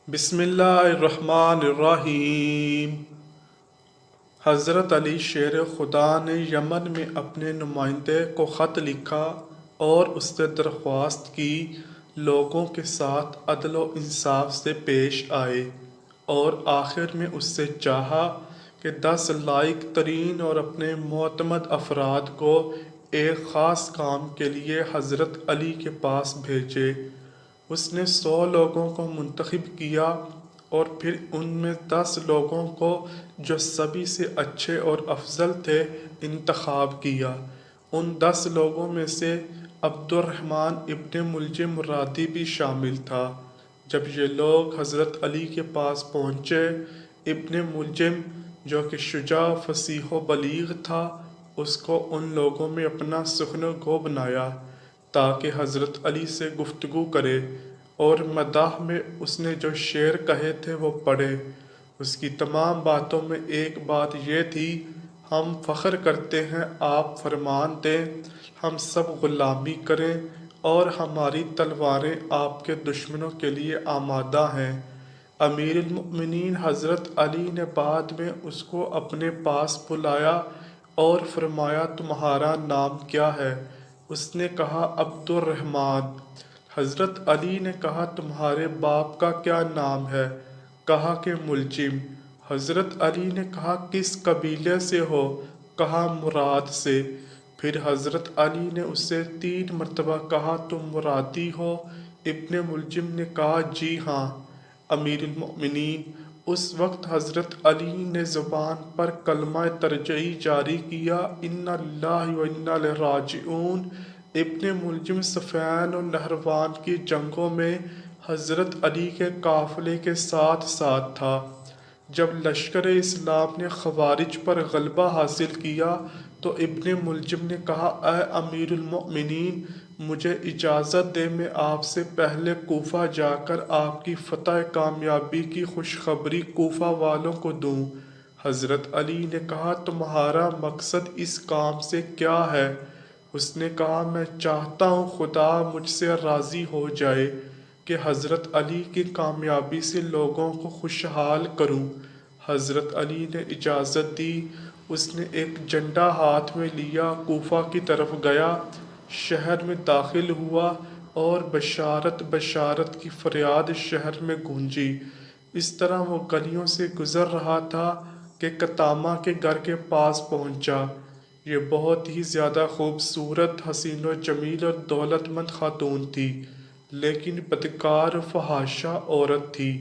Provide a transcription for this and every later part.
بسم اللہ الرحمن الرحیم۔ حضرت علی شیر خدا نے یمن میں اپنے نمائندے کو خط لکھا اور اس سے درخواست کی لوگوں کے ساتھ عدل و انصاف سے پیش آئے، اور آخر میں اس سے چاہا کہ 10 لائق ترین اور اپنے معتمد افراد کو ایک خاص کام کے لیے حضرت علی کے پاس بھیجے۔ اس نے 100 لوگوں کو منتخب کیا اور پھر ان میں 10 لوگوں کو جو سبھی سے اچھے اور افضل تھے انتخاب کیا۔ ان 10 لوگوں میں سے عبد الرحمن ابن ملجم مرادی بھی شامل تھا۔ جب یہ لوگ حضرت علی کے پاس پہنچے، ابن ملجم جو کہ شجاع فصیح و بلیغ تھا، اس کو ان لوگوں میں اپنا سخن گو بنایا تاکہ حضرت علی سے گفتگو کرے، اور مداح میں اس نے جو شعر کہے تھے وہ پڑھے۔ اس کی تمام باتوں میں ایک بات یہ تھی: ہم فخر کرتے ہیں، آپ فرمان دیں، ہم سب غلامی کریں، اور ہماری تلواریں آپ کے دشمنوں کے لیے آمادہ ہیں۔ امیر المؤمنین حضرت علی نے بعد میں اس کو اپنے پاس بلایا اور فرمایا، تمہارا نام کیا ہے؟ اس نے کہا، عبد الرحمن۔ حضرت علی نے کہا، تمہارے باپ کا کیا نام ہے؟ کہا کہ ملجم۔ حضرت علی نے کہا، کس قبیلے سے ہو؟ کہا مراد سے۔ پھر حضرت علی نے اس سے 3 مرتبہ کہا، تم مرادی ہو؟ ابن ملجم نے کہا، جی ہاں امیر المؤمنین۔ اس وقت حضرت علی نے زبان پر کلمہ ترجیعی جاری کیا، انا للہ و انا الیہ راجعون۔ ابن ملجم صفین و نہروان کی جنگوں میں حضرت علی کے قافلے کے ساتھ ساتھ تھا۔ جب لشکر اسلام نے خوارج پر غلبہ حاصل کیا تو ابن ملجم نے کہا، اے امیر المؤمنین، مجھے اجازت دے میں آپ سے پہلے کوفہ جا کر آپ کی فتح کامیابی کی خوشخبری کوفہ والوں کو دوں۔ حضرت علی نے کہا، تمہارا مقصد اس کام سے کیا ہے؟ اس نے کہا، میں چاہتا ہوں خدا مجھ سے راضی ہو جائے کہ حضرت علی کی کامیابی سے لوگوں کو خوشحال کروں۔ حضرت علی نے اجازت دی۔ اس نے ایک جھنڈا ہاتھ میں لیا، کوفہ کی طرف گیا، شہر میں داخل ہوا اور بشارت بشارت کی فریاد شہر میں گونجی۔ اس طرح وہ گلیوں سے گزر رہا تھا کہ قطامہ کے گھر کے پاس پہنچا۔ یہ بہت ہی زیادہ خوبصورت، حسین و جمیل اور دولت مند خاتون تھی، لیکن بدکار و فحاشہ عورت تھی۔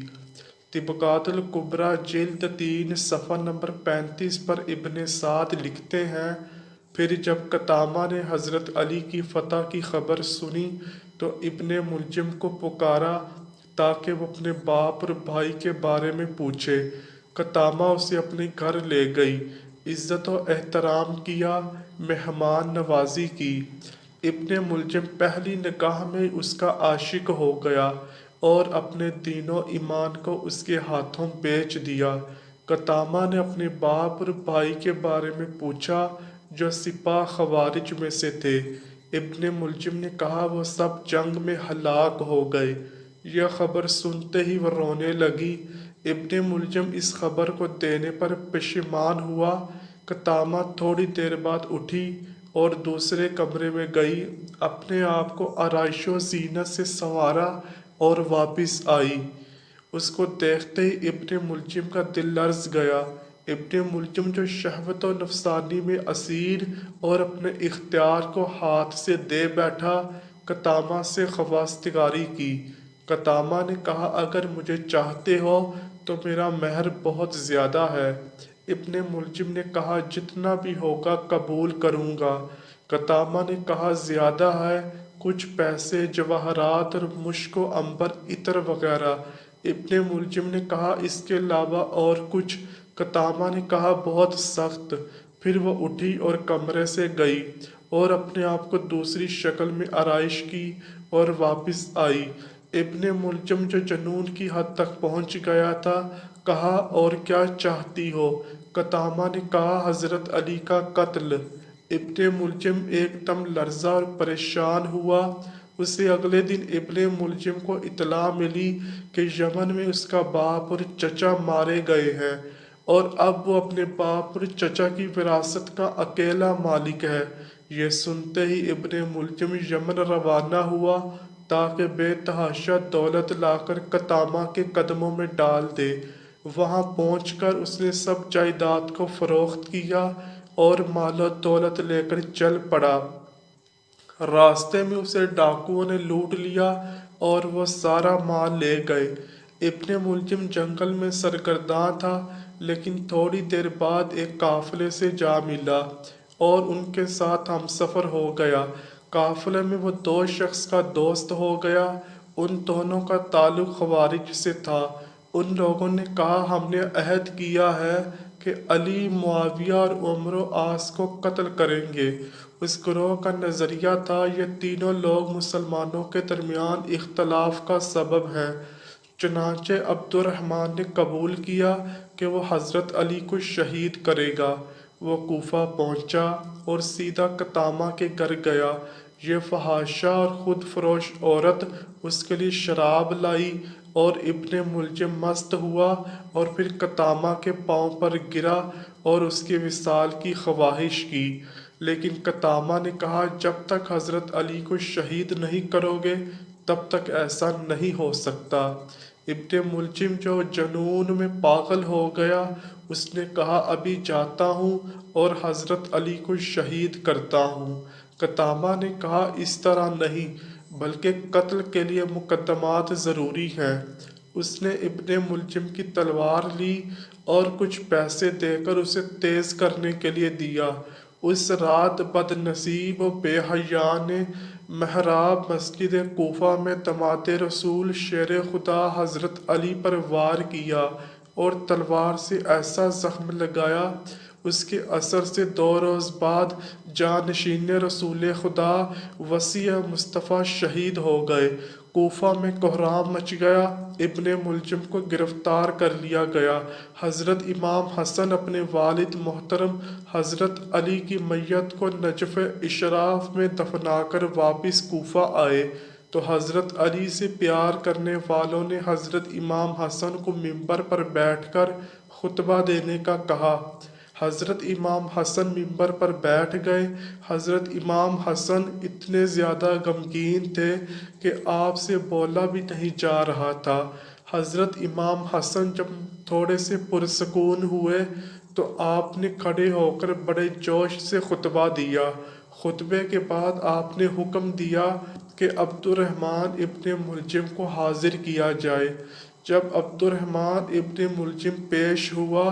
طبقات الکبریٰ جلد 3 صفحہ نمبر 35 پر ابن سعد لکھتے ہیں، پھر جب قطامہ نے حضرت علی کی فتح کی خبر سنی تو ابن ملجم کو پکارا تاکہ وہ اپنے باپ اور بھائی کے بارے میں پوچھے۔ قطامہ اسے اپنے گھر لے گئی، عزت و احترام کیا، مہمان نوازی کی۔ ابن ملجم پہلی نگاہ میں اس کا عاشق ہو گیا اور اپنے دین و ایمان کو اس کے ہاتھوں بیچ دیا۔ قطامہ نے اپنے باپ اور بھائی کے بارے میں پوچھا جو سپاہ خوارج میں سے تھے۔ ابن ملجم نے کہا، وہ سب جنگ میں ہلاک ہو گئے۔ یہ خبر سنتے ہی وہ رونے لگی۔ ابن ملجم اس خبر کو دینے پر پشیمان ہوا۔ قطامہ تھوڑی دیر بعد اٹھی اور دوسرے کمرے میں گئی، اپنے آپ کو آرائش و زینت سے سنوارا اور واپس آئی۔ اس کو دیکھتے ہی ابن ملجم کا دل لرز گیا۔ ابن ملجم جو شہوت و نفسانی میں اسیر اور اپنے اختیار کو ہاتھ سے دے بیٹھا، قطامہ سے خواستگاری کی۔ قطامہ نے کہا، اگر مجھے چاہتے ہو تو میرا مہر بہت زیادہ ہے۔ ابن ملجم نے کہا، جتنا بھی ہوگا قبول کروں گا۔ قطامہ نے کہا، زیادہ ہے؟ کچھ پیسے، جواہرات اور مشک و عنبر، عطر وغیرہ؟ ابن ملجم نے کہا، اس کے علاوہ اور کچھ؟ قطامہ نے کہا، بہت سخت۔ پھر وہ اٹھی اور کمرے سے گئی اور اپنے آپ کو دوسری شکل میں آرائش کی اور واپس آئی۔ ابن ملجم جو جنون کی حد تک پہنچ گیا تھا، کہا، اور کیا چاہتی ہو؟ قطامہ نے کہا، حضرت علی کا قتل۔ ابن ملجم ایک دم لرزا اور پریشان ہوا۔ اسے اگلے دن ابن ملجم کو اطلاع ملی کہ یمن میں اس کا باپ اور چچا مارے گئے ہیں اور اب وہ اپنے باپ اور چچا کی وراثت کا اکیلا مالک ہے۔ یہ سنتے ہی ابن ملجم یمن روانہ ہوا تاکہ بے تحاشا دولت لا کر قطامہ کے قدموں میں ڈال دے۔ وہاں پہنچ کر اس نے سب جائیداد کو فروخت کیا اور مال و دولت لے کر چل پڑا۔ راستے میں اسے ڈاکوؤں نے لوٹ لیا اور وہ سارا مال لے گئے۔ ابن ملجم جنگل میں سرگرداں تھا، لیکن تھوڑی دیر بعد ایک قافلے سے جا ملا اور ان کے ساتھ ہمسفر ہو گیا۔ قافلے میں وہ دو شخص کا دوست ہو گیا۔ ان دونوں کا تعلق خوارج سے تھا۔ ان لوگوں نے کہا، ہم نے عہد کیا ہے کہ علی، معاویہ اور عمرو و عاص کو قتل کریں گے۔ اس گروہ کا نظریہ تھا یہ تینوں لوگ مسلمانوں کے درمیان اختلاف کا سبب ہیں۔ چنانچہ عبد الرحمن نے قبول کیا کہ وہ حضرت علی کو شہید کرے گا۔ وہ کوفہ پہنچا اور سیدھا قطامہ کے گھر گیا۔ یہ فحاشہ اور خود فروش عورت اس کے لیے شراب لائی اور ابن ملجم مست ہوا اور پھر قطامہ کے پاؤں پر گرا اور اس کے وصال کی خواہش کی۔ لیکن قطامہ نے کہا، جب تک حضرت علی کو شہید نہیں کرو گے تب تک ایسا نہیں ہو سکتا۔ ابن ملجم جو جنون میں پاگل ہو گیا، اس نے کہا، ابھی جاتا ہوں اور حضرت علی کو شہید کرتا ہوں۔ قطامہ نے کہا، اس طرح نہیں، بلکہ قتل کے لیے مقدمات ضروری ہیں۔ اس نے ابن ملجم کی تلوار لی اور کچھ پیسے دے کر اسے تیز کرنے کے لیے دیا۔ اس رات بد نصیب و بے حیا نے محراب مسجد کوفہ میں داماد رسول شیر خدا حضرت علی پر وار کیا اور تلوار سے ایسا زخم لگایا، اس کے اثر سے 2 روز بعد جانشین رسول خدا وصی مصطفیٰ شہید ہو گئے۔ کوفہ میں کوہرام مچ گیا۔ ابن ملجم کو گرفتار کر لیا گیا۔ حضرت امام حسن اپنے والد محترم حضرت علی کی میت کو نجف اشراف میں دفنا کر واپس کوفہ آئے تو حضرت علی سے پیار کرنے والوں نے حضرت امام حسن کو ممبر پر بیٹھ کر خطبہ دینے کا کہا۔ حضرت امام حسن ممبر پر بیٹھ گئے۔ حضرت امام حسن اتنے زیادہ غمگین تھے کہ آپ سے بولا بھی نہیں جا رہا تھا۔ حضرت امام حسن جب تھوڑے سے پرسکون ہوئے تو آپ نے کھڑے ہو کر بڑے جوش سے خطبہ دیا۔ خطبے کے بعد آپ نے حکم دیا کہ عبد الرحمن ابن ملجم کو حاضر کیا جائے۔ جب عبد الرحمن ابن ملجم پیش ہوا،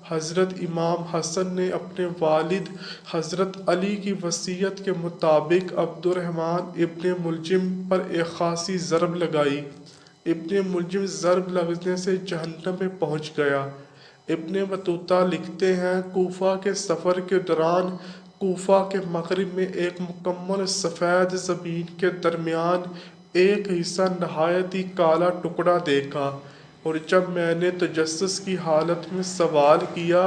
حضرت امام حسن نے اپنے والد حضرت علی کی وصیت کے مطابق عبد الرحمن ابن ملجم پر ایک خاصی ضرب لگائی۔ ابن ملجم ضرب لگنے سے جہنم میں پہنچ گیا۔ ابن بطوطہ لکھتے ہیں، کوفہ کے سفر کے دوران کوفہ کے مغرب میں ایک مکمل سفید زمین کے درمیان ایک حصہ نہایت ہی کالا ٹکڑا دیکھا، اور جب میں نے تجسس کی حالت میں سوال کیا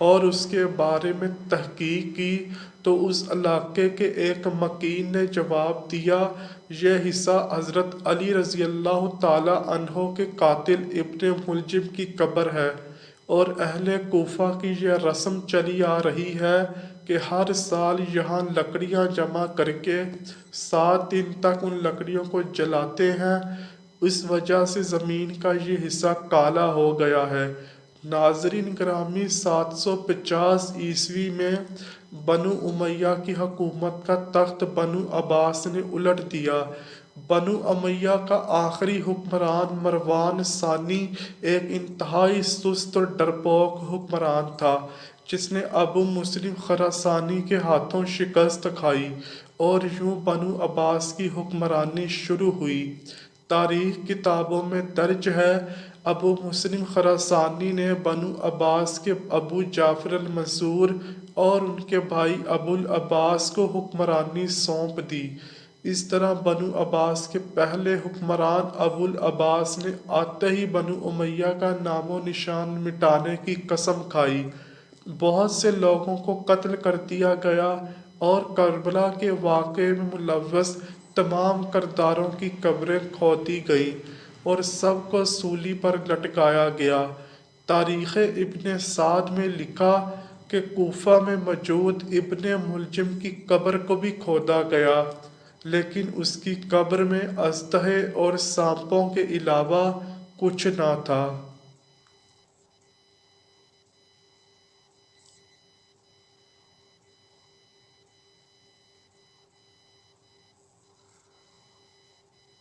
اور اس کے بارے میں تحقیق کی تو اس علاقے کے ایک مکین نے جواب دیا، یہ حصہ حضرت علی رضی اللہ تعالیٰ عنہ کے قاتل ابن ملجم کی قبر ہے، اور اہل کوفہ کی یہ رسم چلی آ رہی ہے کہ ہر سال یہاں لکڑیاں جمع کر کے 7 دن تک ان لکڑیوں کو جلاتے ہیں، اس وجہ سے زمین کا یہ حصہ کالا ہو گیا ہے۔ ناظرین گرامی، 750 عیسوی میں بنو امیہ کی حکومت کا تخت بنو عباس نے الٹ دیا۔ بنو امیہ کا آخری حکمران مروان ثانی ایک انتہائی سست اور ڈرپوک حکمران تھا، جس نے ابو مسلم خراسانی کے ہاتھوں شکست کھائی، اور یوں بنو عباس کی حکمرانی شروع ہوئی۔ تاریخ کتابوں میں درج ہے، ابو مسلم خراسانی نے بنو عباس کے ابو جعفر المنصور اور ان کے بھائی ابو العباس کو حکمرانی سونپ دی۔ اس طرح بنو عباس کے پہلے حکمران ابو العباس نے آتے ہی بنو امیہ کا نام و نشان مٹانے کی قسم کھائی۔ بہت سے لوگوں کو قتل کر دیا گیا اور کربلا کے واقعے میں ملوث تمام کرداروں کی قبریں کھودی گئیں اور سب کو سولی پر لٹکایا گیا۔ تاریخ ابن سعد میں لکھا کہ کوفہ میں موجود ابن ملجم کی قبر کو بھی کھودا گیا، لیکن اس کی قبر میں اژدہے اور سانپوں کے علاوہ کچھ نہ تھا۔